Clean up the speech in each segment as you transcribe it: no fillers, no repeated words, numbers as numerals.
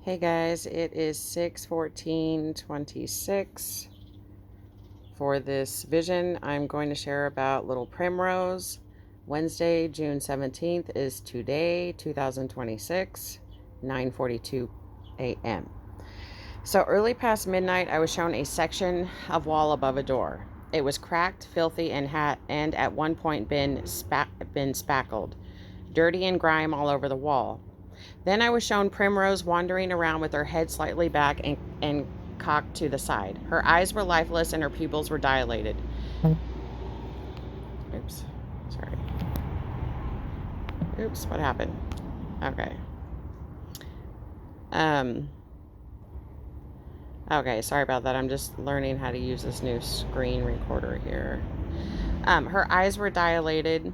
Hey guys, it is 6/14/26. For this vision, I'm going to share about Little Primrose. Wednesday, June 17th is today, 2026, 9:42 a.m. So early past midnight, I was shown a section of wall above a door. It was cracked, filthy, and at one point been spackled, dirty and grime all over the wall. Then I was shown Primrose wandering around with her head slightly back and cocked to the side. Her eyes were lifeless and her pupils were dilated. Oops. Sorry. Oops, what happened? Okay. Okay, sorry about that. I'm just learning how to use this new screen recorder here. Her eyes were dilated.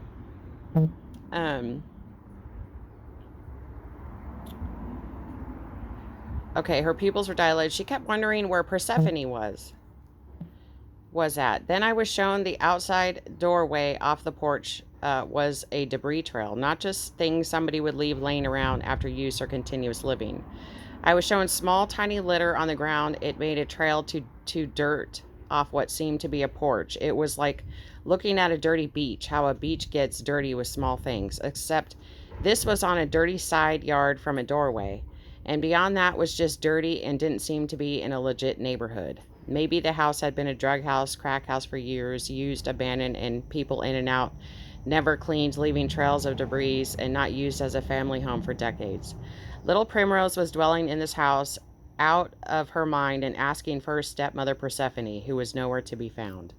Okay, her pupils were dilated. She kept wondering where Persephone was at. Then I was shown the outside doorway off the porch was a debris trail, not just things somebody would leave laying around after use or continuous living. I was shown small, tiny litter on the ground. It made a trail to dirt off what seemed to be a porch. It was like looking at a dirty beach, how a beach gets dirty with small things, except this was on a dirty side yard from a doorway. And beyond that was just dirty and didn't seem to be in a legit neighborhood. Maybe the house had been a drug house, crack house for years, used, abandoned, and people in and out, never cleaned, leaving trails of debris, and not used as a family home for decades. Little Primrose was dwelling in this house out of her mind and asking for her stepmother Persephone, who was nowhere to be found.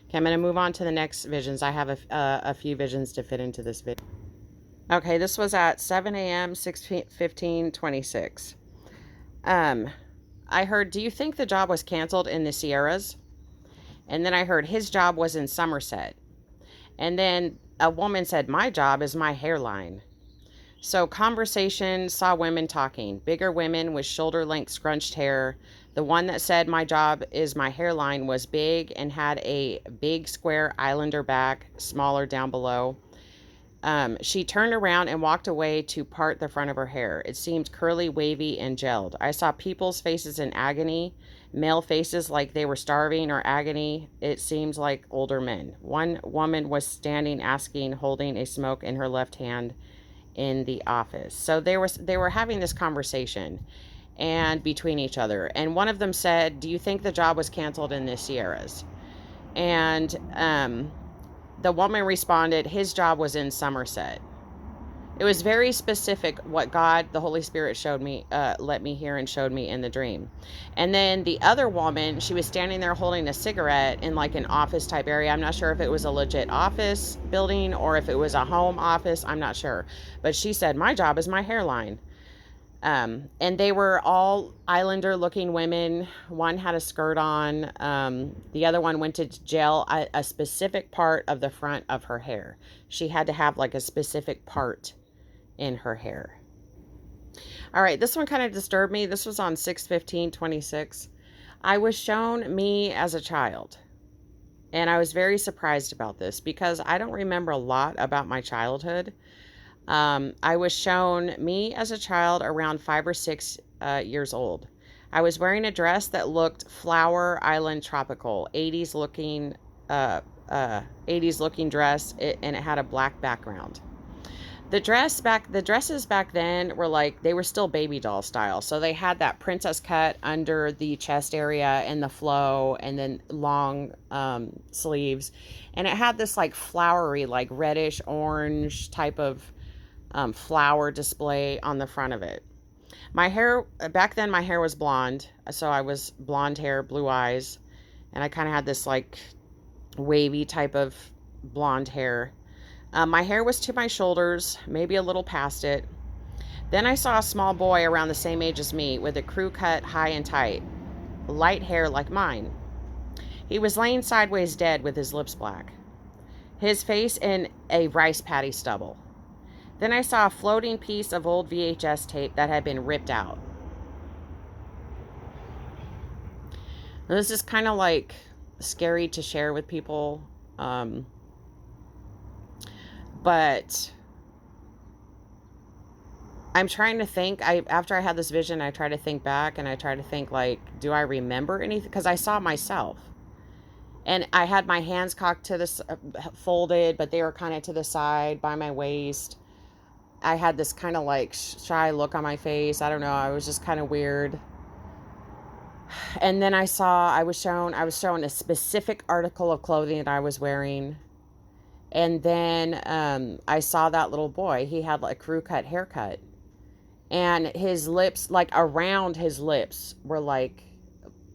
Okay, I'm going to move on to the next visions. I have a few visions to fit into this video. Okay, this was at 7 a.m., 6/15/26. I heard, do you think the job was canceled in the Sierras? And then I heard his job was in Somerset. And then a woman said, my job is my hairline. So conversation, saw women talking, bigger women with shoulder-length scrunched hair. The one that said my job is my hairline was big and had a big square islander back, smaller down below. She turned around and walked away to part the front of her hair. It seemed curly, wavy, and gelled. I saw people's faces in agony, male faces like they were starving or agony. It seemed like older men. One woman was standing, holding a smoke in her left hand in the office. So they were having this conversation and between each other. And one of them said, do you think the job was canceled in the Sierras? And the woman responded, his job was in Somerset. It was very specific what God, the Holy Spirit, showed me, let me hear and showed me in the dream. And then the other woman, she was standing there holding a cigarette in like an office type area. I'm not sure if it was a legit office building or if it was a home office. I'm not sure. But she said, my job is my hairline. And they were all islander looking women. One had a skirt on. The other one went to gel a specific part of the front of her hair. She had to have like a specific part in her hair. All right, this one kind of disturbed me. This was on 6/15/26. I was shown me as a child. And I was very surprised about this because I don't remember a lot about my childhood. I was shown me as a child around 5 or 6 years old. I was wearing a dress that looked flower island tropical, 80s looking dress, and it had a black background. The dresses back then were like, they were still baby doll style. So they had that princess cut under the chest area and the flow and then long sleeves. And it had this like flowery, like reddish orange type of flower display on the front of it. My hair, back then my hair was blonde. So I was blonde hair, blue eyes. And I kind of had this like wavy type of blonde hair. My hair was to my shoulders, maybe a little past it. Then I saw a small boy around the same age as me with a crew cut high and tight, light hair like mine. He was laying sideways dead with his lips black, his face in a rice paddy stubble. Then I saw a floating piece of old VHS tape that had been ripped out. Now, this is kind of like scary to share with people. But I'm trying to think. After I had this vision, I try to think back, and I try to think, like, do I remember anything? Because I saw myself, and I had my hands cocked to this, folded, but they were kind of to the side by my waist. I had this kind of like shy look on my face. I don't know. I was just kind of weird. And then I was shown a specific article of clothing that I was wearing. And then I saw that little boy. He had like a crew cut haircut. And his lips, like around his lips, were like,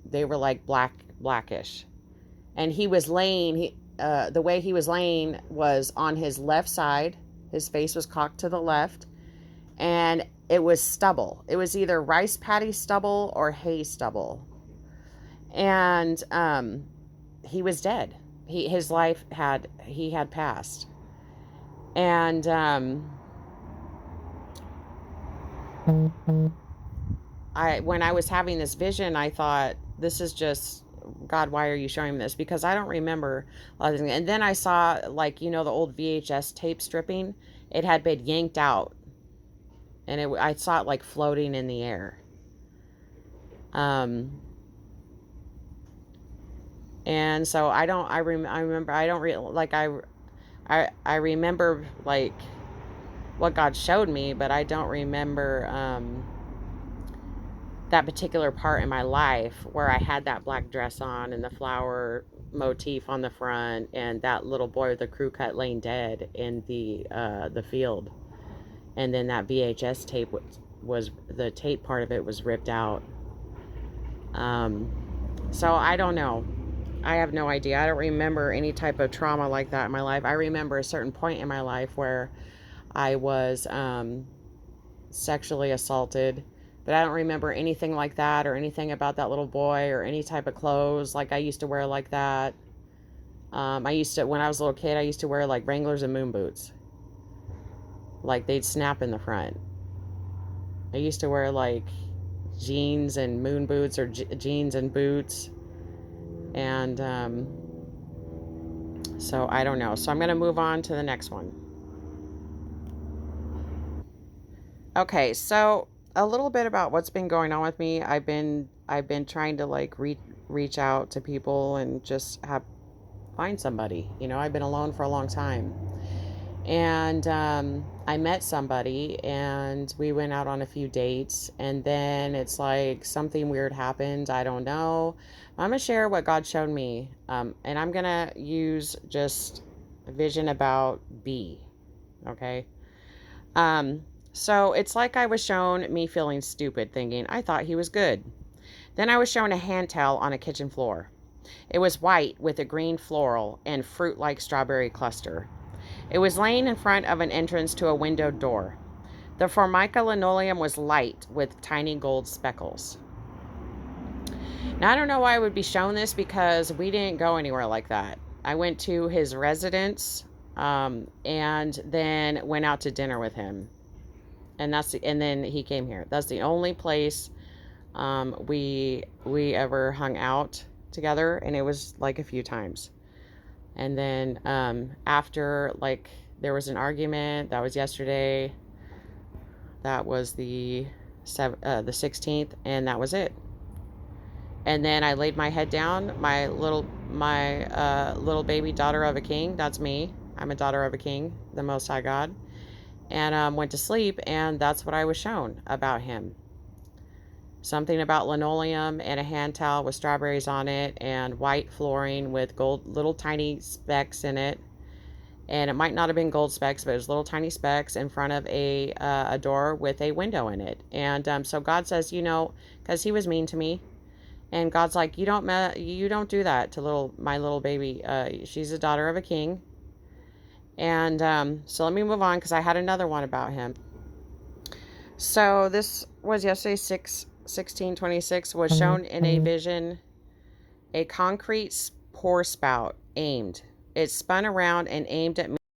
they were like blackish. And he was laying, the way he was laying was on his left side. His face was cocked to the left. And it was stubble. It was either rice paddy stubble or hay stubble. And he was dead. His life had passed. And when I was having this vision, I thought, this is just, God, why are you showing me this? Because I don't remember a lot of things. And then I saw, like, the old VHS tape stripping. It had been yanked out. And I saw it like floating in the air. And so I remember like what God showed me, but I don't remember that particular part in my life where I had that black dress on and the flower motif on the front and that little boy with the crew cut laying dead in the field. And then that VHS tape was the tape part of it was ripped out. So I don't know. I have no idea. I don't remember any type of trauma like that in my life. I remember a certain point in my life where I was sexually assaulted, but I don't remember anything like that or anything about that little boy or any type of clothes like I used to wear like that. When I was a little kid, I used to wear like Wranglers and moon boots. Like they'd snap in the front. I used to wear like jeans and moon boots or jeans and boots. And so I don't know. So I'm going to move on to the next one. Okay, so a little bit about what's been going on with me. I've been trying to like reach out to people and just find somebody. I've been alone for a long time. And I met somebody and we went out on a few dates, and then it's like something weird happened. I don't know. I'm going to share what God showed me. And I'm going to use just a vision about B. Okay. So it's like I was shown me feeling stupid, thinking I thought he was good. Then I was shown a hand towel on a kitchen floor. It was white with a green floral and fruit-like strawberry cluster. It was laying in front of an entrance to a windowed door. The Formica linoleum was light with tiny gold speckles. Now, I don't know why I would be shown this because we didn't go anywhere like that. I went to his residence and then went out to dinner with him. And then he came here. That's the only place we ever hung out together, and it was like a few times. And then after, like, there was an argument. That was yesterday. That was the 16th, and that was it. And then I laid my head down. My little baby daughter of a king. That's me. I'm a daughter of a king, the Most High God. And went to sleep, and that's what I was shown about him. Something about linoleum and a hand towel with strawberries on it and white flooring with gold, little tiny specks in it. And it might not have been gold specks, but it was little tiny specks in front of a door with a window in it. And so God says, because he was mean to me, and God's like, you don't do that to my little baby. She's a daughter of a king. And so let me move on because I had another one about him. So this was yesterday, 16/26, was shown in a vision, a concrete pour spout aimed. It spun around and aimed at me.